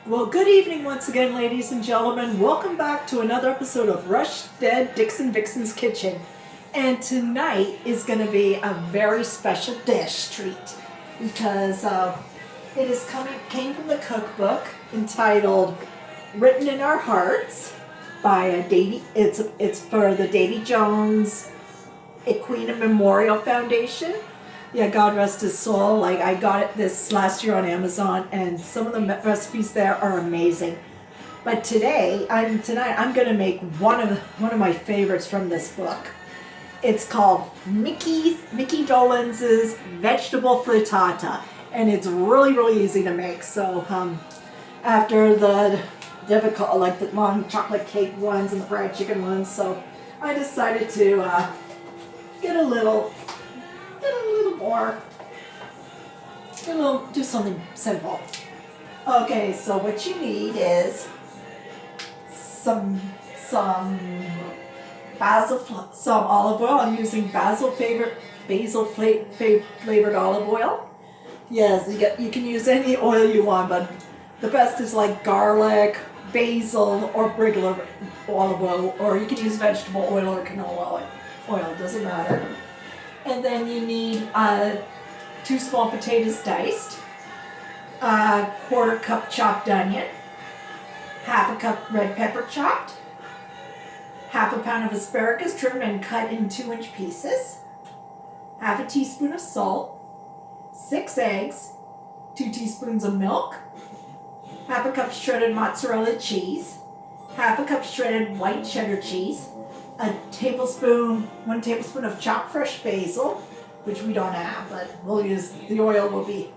Well, good evening once again, ladies and gentlemen. Welcome back to another episode of Rush Dead Dixon Vixen's Kitchen. And tonight is going to be a very special dish treat because came from the cookbook entitled "Written in Our Hearts" by Davy. It's for the Davy Jones Equina Memorial Foundation. Yeah, God rest his soul. Like, I got it this last year on Amazon, and some of the recipes there are amazing. But tonight I'm gonna make one of my favorites from this book. It's called Micky Dolenz's vegetable frittata, and it's really easy to make. So after the difficult, like the long chocolate cake ones and the fried chicken ones, so I decided to get a little more, do something simple. Okay, so what you need is some olive oil. I'm using basil flavored olive oil. Yes, you can use any oil you want, but the best is like garlic, basil, or regular olive oil, or you can use vegetable oil or canola oil. It doesn't matter. And then you need 2 small potatoes diced, a 1/4 cup chopped onion, 1/2 cup red pepper chopped, 1/2 pound of asparagus trimmed and cut in 2-inch pieces, 1/2 teaspoon of salt, 6 eggs, 2 teaspoons of milk, 1/2 cup shredded mozzarella cheese, 1/2 cup shredded white cheddar cheese, 1 tablespoon of chopped fresh basil, which we don't have, but we'll use the oil will be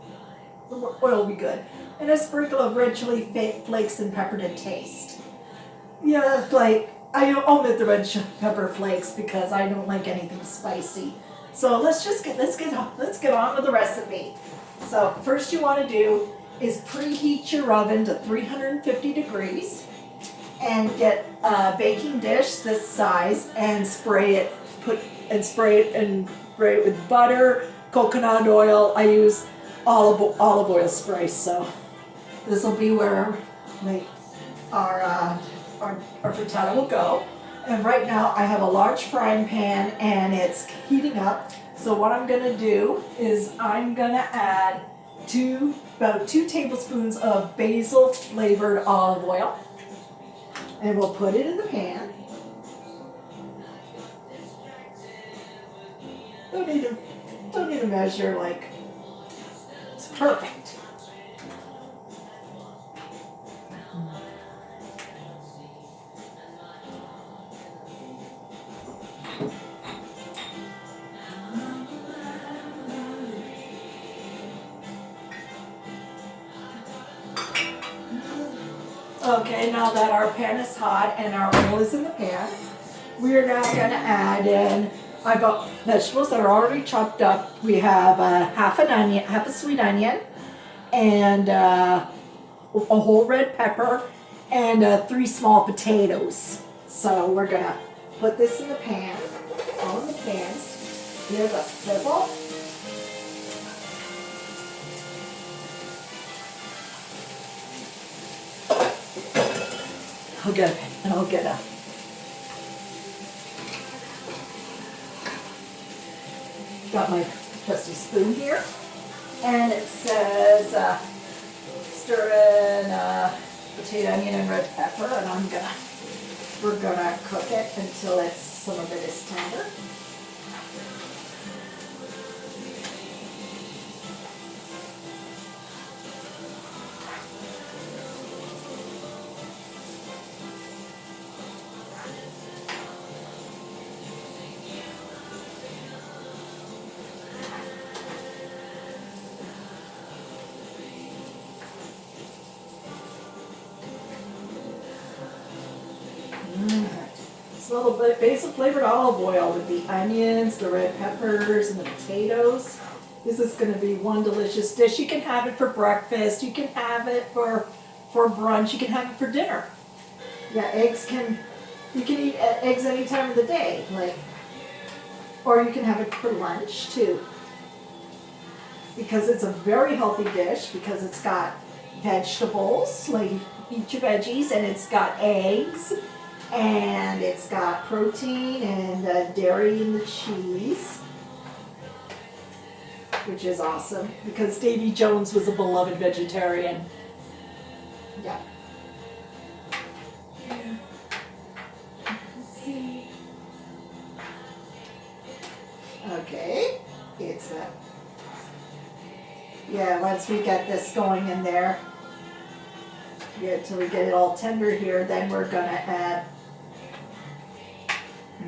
good, and a sprinkle of red chili flakes and pepper to taste. Yeah, like I omit the red pepper flakes because I don't like anything spicy. So let's get on with the recipe. So first you want to do is preheat your oven to 350 degrees. And get a baking dish this size and spray it with butter, coconut oil. I use olive oil spray, so this will be where our frittata will go. And right now I have a large frying pan and it's heating up. So what I'm gonna do is I'm gonna add about 2 tablespoons of basil flavored olive oil. And we'll put it in the pan. Don't need to measure, like, it's perfect. Okay, now that our pan is hot and our oil is in the pan, we're now going to add in, I've got vegetables that are already chopped up. We have half a sweet onion, and a whole red pepper, and 3 small potatoes. So we're going to put this in the pan, all in the pans. Here's a sizzle. I'll get a got my trusty spoon here, and it says stir in potato, onion, and red pepper, and we're gonna cook it until some of it is tender. A little bit basil flavored olive oil with the onions, the red peppers, and the potatoes. This is going to be one delicious dish. You can have it for breakfast. You can have it for brunch. You can have it for dinner. Yeah, you can eat eggs any time of the day, or you can have it for lunch too. Because it's a very healthy dish because it's got vegetables, like eat your veggies, and it's got eggs, and it's got protein and dairy in the cheese, which is awesome because Davy Jones was a beloved vegetarian. Yeah. Let's see. Okay, it's a. Yeah, once we get this going in there, till we get it all tender here, then we're gonna add.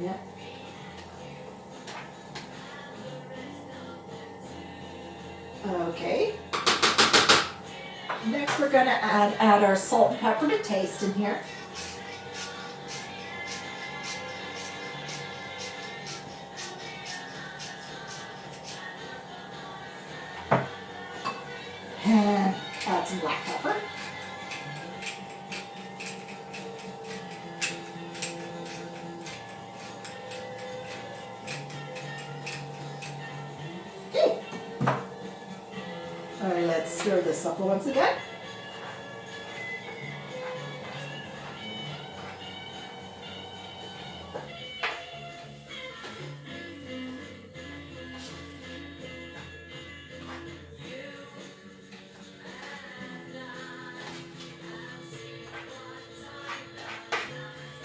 Yeah. Okay. Next we're gonna add our salt and pepper to taste in here. And add some black pepper. Okay. All right, let's stir this up once again.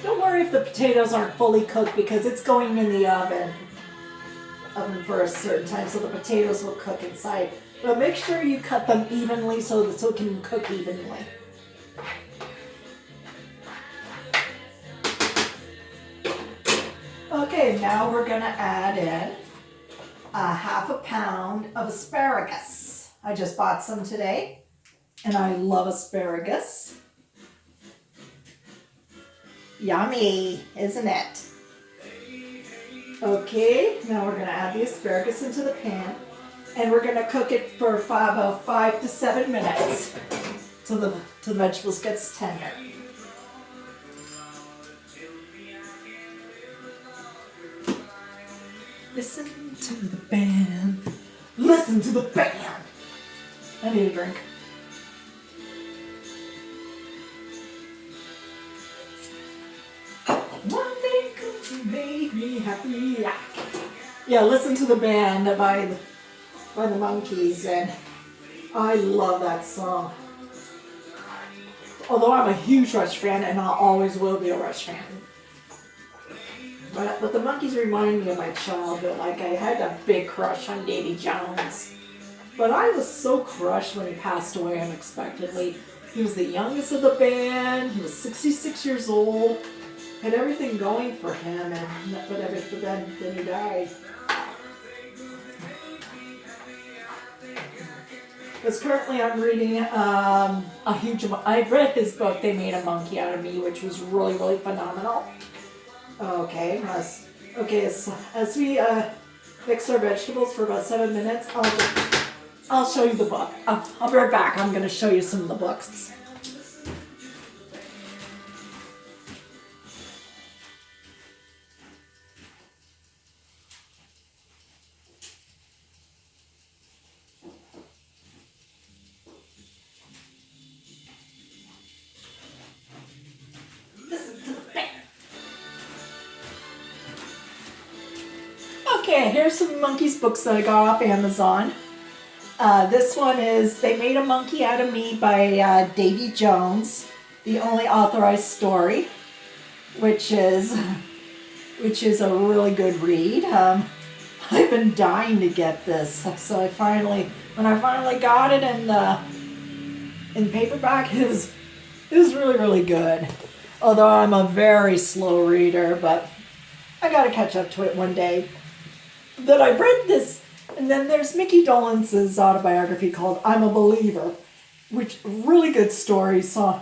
Don't worry if the potatoes aren't fully cooked because it's going in the oven for a certain time, so the potatoes will cook inside. But make sure you cut them evenly so it can cook evenly. Okay, now we're gonna add in a half a pound of asparagus. I just bought some today, and I love asparagus. Yummy, isn't it? Okay, now we're going to add the asparagus into the pan, and we're going to cook it for about 5 to 7 minutes till the vegetables gets tender. Listen to the band. Listen to the band. I need a drink. One day could make me happy. Yeah, listen to the band by the Monkees, and I love that song. Although I'm a huge Rush fan, and I always will be a Rush fan. But the Monkees remind me of my childhood. Like, I had a big crush on Davy Jones. But I was so crushed when he passed away unexpectedly. He was the youngest of the band. He was 66 years old. Had everything going for him, but then he died. Because currently I'm reading I've read his book, They Made a Monkey Out of Me, which was really, really phenomenal. Okay, as we mix our vegetables for about 7 minutes, I'll show you the book. I'll be right back. I'm going to show you some of the books. Okay, here's some Monkees books that I got off Amazon. This one is They Made a Monkey Out of Me by Davy Jones, the only authorized story, which is a really good read. I've been dying to get this, so when I finally got it in paperback, it was really, really good. Although I'm a very slow reader, but I gotta catch up to it one day. That I read this, and then there's Micky Dolenz's autobiography called I'm a Believer, which really good stories, and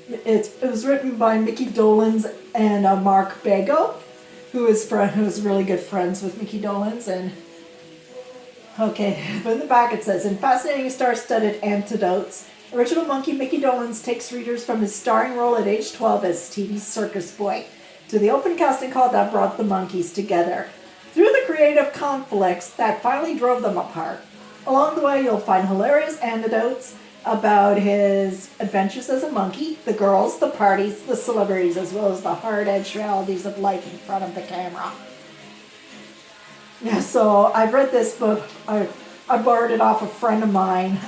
it was written by Micky Dolenz and Mark Bago, who is really good friends with Micky Dolenz. And okay, but in the back it says, in fascinating star-studded anecdotes, original Monkey Micky Dolenz takes readers from his starring role at age 12 as TV's circus boy to the open casting call that brought the Monkees together, through the creative conflicts that finally drove them apart. Along the way, you'll find hilarious anecdotes about his adventures as a monkey, the girls, the parties, the celebrities, as well as the hard-edged realities of life in front of the camera. Yeah, so I've read this book. I borrowed it off a friend of mine,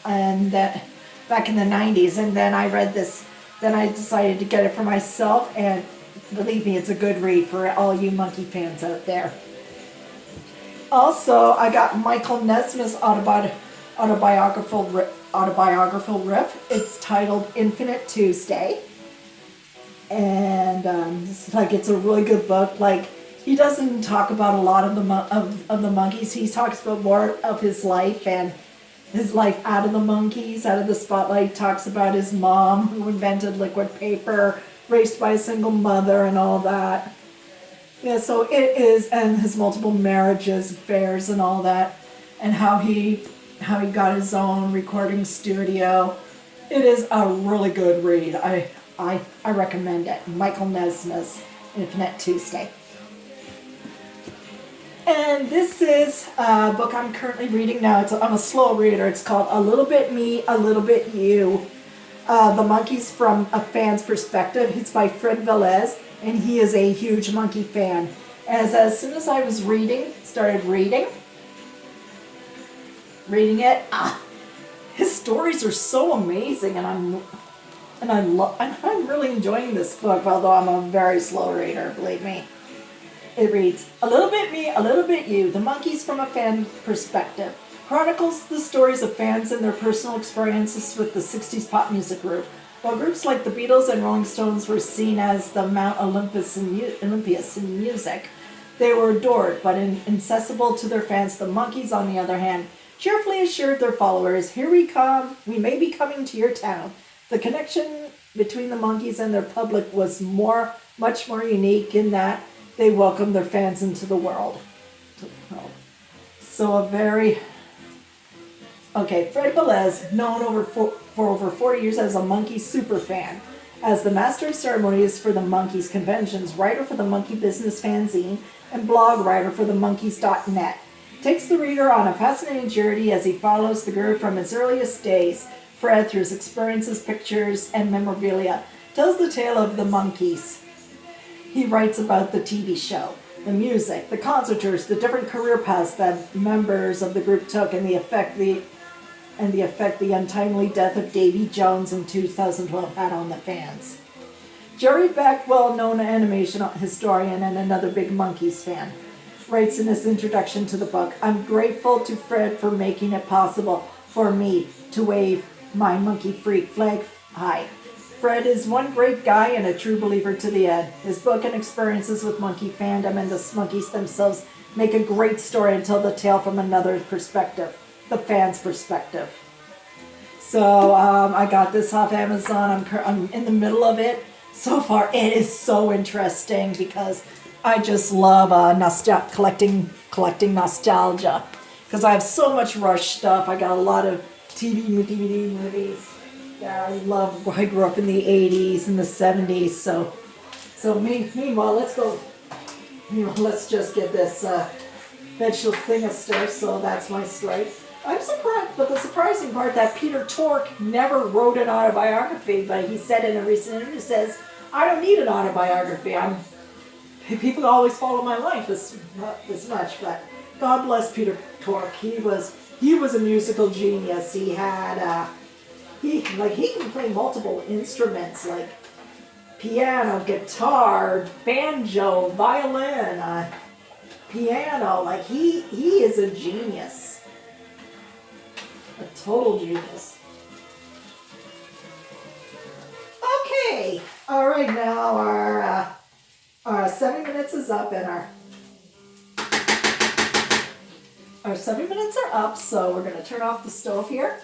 and that back in the 90s, and then I read this. Then I decided to get it for myself, and believe me, it's a good read for all you monkey fans out there. Also, I got Michael Nesmith's autobiographical riff. It's titled Infinite Tuesday. And it's a really good book. Like, he doesn't talk about a lot of the monkeys. He talks about more of his life and his life out of the monkeys, out of the spotlight. He talks about his mom who invented liquid paper, raised by a single mother and all that. Yeah, so it is, and his multiple marriages, affairs, and all that, and how he got his own recording studio. It is a really good read. I recommend it. Michael Nesmith's Infinite Tuesday. And this is a book I'm currently reading now. I'm a slow reader. It's called A Little Bit Me, A Little Bit You. The Monkeys from a Fan's Perspective. It's by Fred Velez, and he is a huge monkey fan. As soon as I was started reading it, his stories are so amazing, and I'm really enjoying this book, although I'm a very slow reader, believe me. It reads, A Little Bit Me, A Little Bit You, The Monkeys from a Fan Perspective. Chronicles the stories of fans and their personal experiences with the 60s pop music group. While groups like the Beatles and Rolling Stones were seen as the Mount Olympus in music, they were adored but inaccessible to their fans. The Monkees, on the other hand, cheerfully assured their followers, "Here we come, we may be coming to your town." The connection between the Monkees and their public was much more unique in that they welcomed their fans into the world. So Fred Velez, known for over 40 years as a Monkey superfan, as the master of ceremonies for the Monkees conventions, writer for the Monkey Business fanzine, and blog writer for the Monkees.net, takes the reader on a fascinating journey as he follows the group from its earliest days. Fred, through his experiences, pictures, and memorabilia, tells the tale of the Monkees. He writes about the TV show, the music, the concert tours, the different career paths that members of the group took, and the effect the untimely death of Davy Jones in 2012 had on the fans. Jerry Beck, well-known animation historian and another big Monkees fan, writes in his introduction to the book, "I'm grateful to Fred for making it possible for me to wave my monkey freak flag high. Fred is one great guy and a true believer to the end. His book and experiences with monkey fandom and the monkeys themselves make a great story and tell the tale from another perspective, the fan's perspective." So I got this off Amazon. I'm in the middle of it. So far, it is so interesting because I just love collecting nostalgia, because I have so much Rush stuff. I got a lot of TV, DVD movies. Yeah, I grew up in the 80s and the 70s. So meanwhile, let's just get this vegetable thing a stir. So that's my story. I'm surprised, but the surprising part that Peter Tork never wrote an autobiography, but he said in a recent interview, says, "I don't need an autobiography. People always follow my life this much." But God bless Peter Tork. He was a musical genius. He had he can play multiple instruments like piano, guitar, banjo, violin, piano. Like he is a genius. A total genius. Okay. All right, now our 7 minutes is up, and our 7 minutes are up, so we're going to turn off the stove here,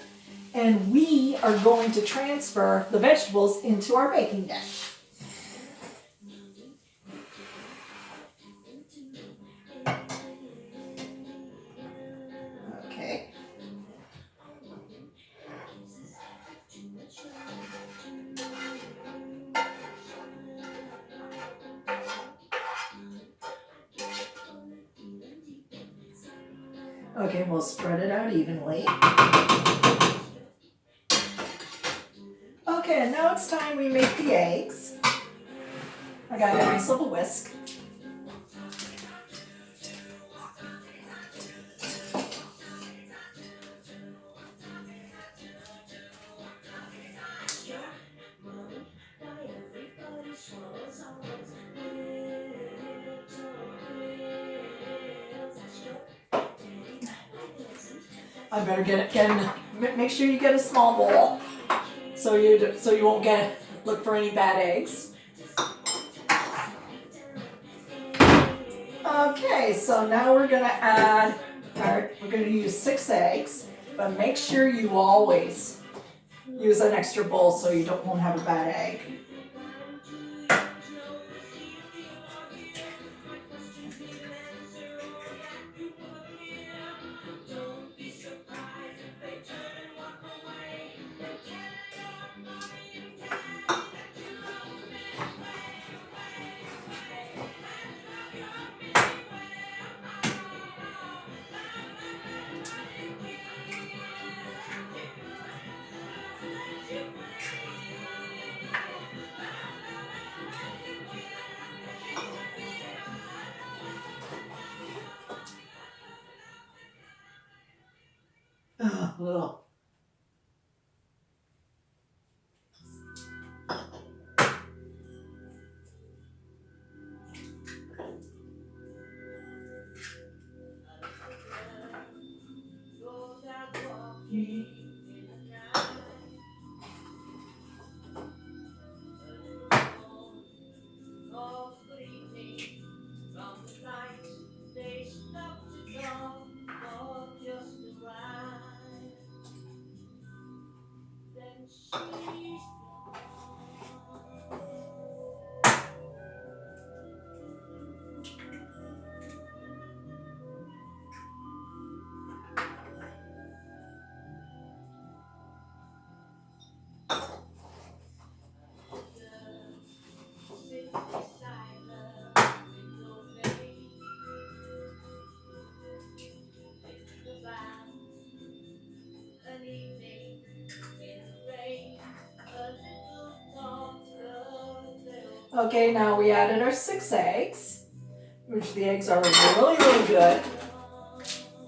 and we are going to transfer the vegetables into our baking dish. Okay. Okay, we'll spread it out evenly. Okay, and now it's time we make the eggs. I got a nice little whisk. I better make sure you get a small bowl so you won't look for any bad eggs. Okay, so now we're gonna use 6 eggs, but make sure you always use an extra bowl so you won't have a bad egg. Ugh. Okay, now we added our 6 eggs, which the eggs are really, really good.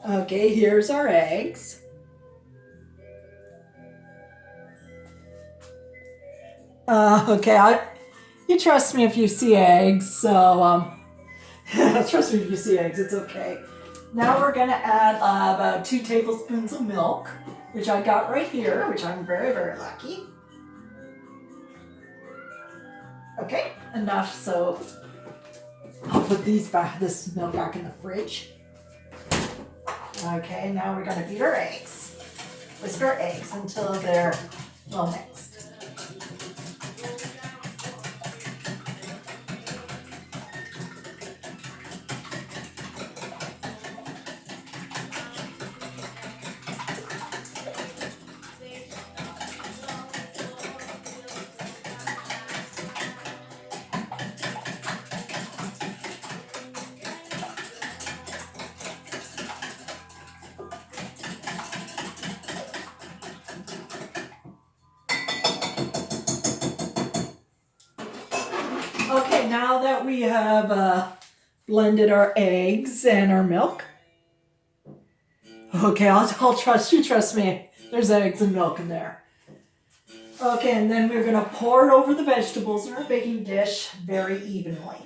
Okay, here's our eggs. You trust me if you see eggs, so trust me if you see eggs, it's okay. Now we're gonna add about 2 tablespoons of milk, which I got right here, which I'm very, very lucky. Okay, enough, so I'll put this milk back in the fridge. Okay, now we're gonna beat our eggs. Whisk our eggs until they're well mixed. Okay, now that we have blended our eggs and our milk. Okay, I'll trust me. There's eggs and milk in there. Okay, and then we're gonna pour it over the vegetables in our baking dish very evenly.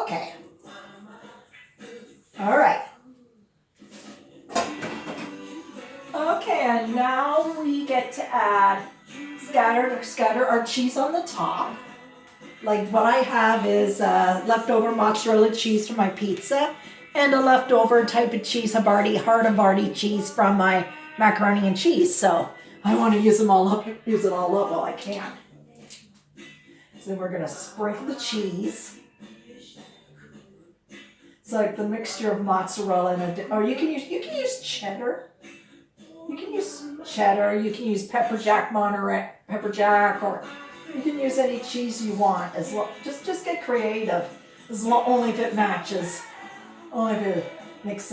Okay. All right. Okay, and now we get to scatter our cheese on the top. Like what I have is leftover mozzarella cheese from my pizza and a leftover type of cheese, Havarti cheese from my macaroni and cheese. So I want to use it all up while I can. So we're going to sprinkle the cheese. It's like the mixture of mozzarella and or you can use cheddar. You can use cheddar. You can use pepper jack Monterey pepper jack, or you can use any cheese you want. As well, just get creative. As long only if it matches. Only if it makes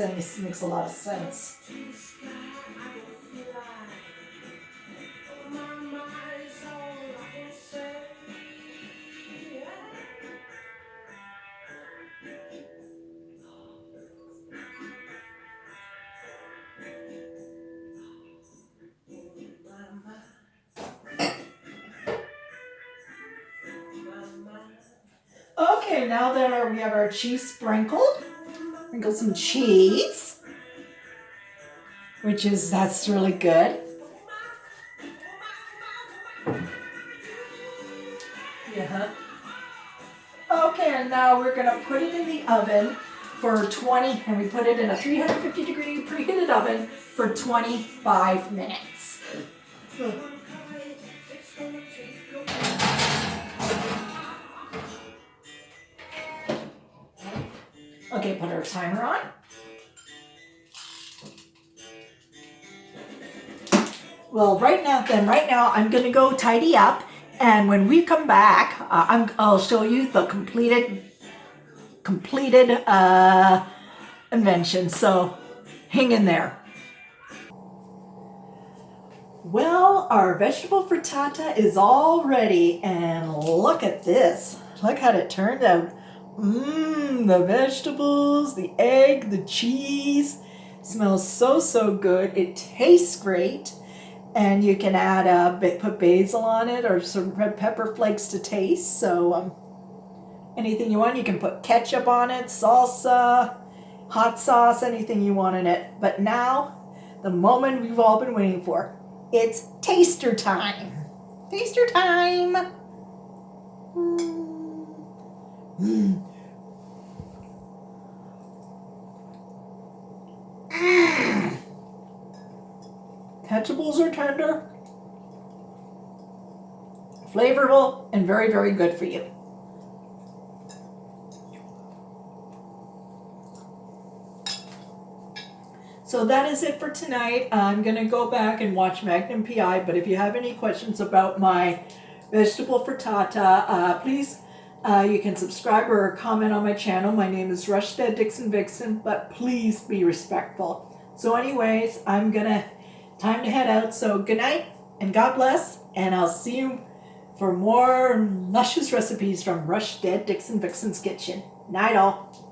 a lot of sense. Okay, now that we have our cheese sprinkled, sprinkle some cheese, that's really good. Yeah. Okay, and now we're gonna put it in the oven for 20, and we put it in a 350 degree preheated oven for 25 minutes. Okay, put our timer on. Well, right now I'm gonna go tidy up, and when we come back, I'll show you the completed invention. So, hang in there. Well, our vegetable frittata is all ready, and look at this. Look how it turned out. The vegetables, the egg, the cheese. Smells so good. It tastes great. And you can add put basil on it or some red pepper flakes to taste. So anything you want. You can put ketchup on it, salsa, hot sauce, anything you want in it. But now, the moment we've all been waiting for. It's taster time. Taster time. Vegetables are tender, flavorful, and very good for you. So that is it for tonight. I'm going to go back and watch Magnum PI, but if you have any questions about my vegetable frittata, please, you can subscribe or comment on my channel. My name is Rushstead Dixon Vixen, but please be respectful. So anyways, time to head out. So good night and God bless, and I'll see you for more luscious recipes from Rushstead Dixon Vixen's Kitchen. Night all.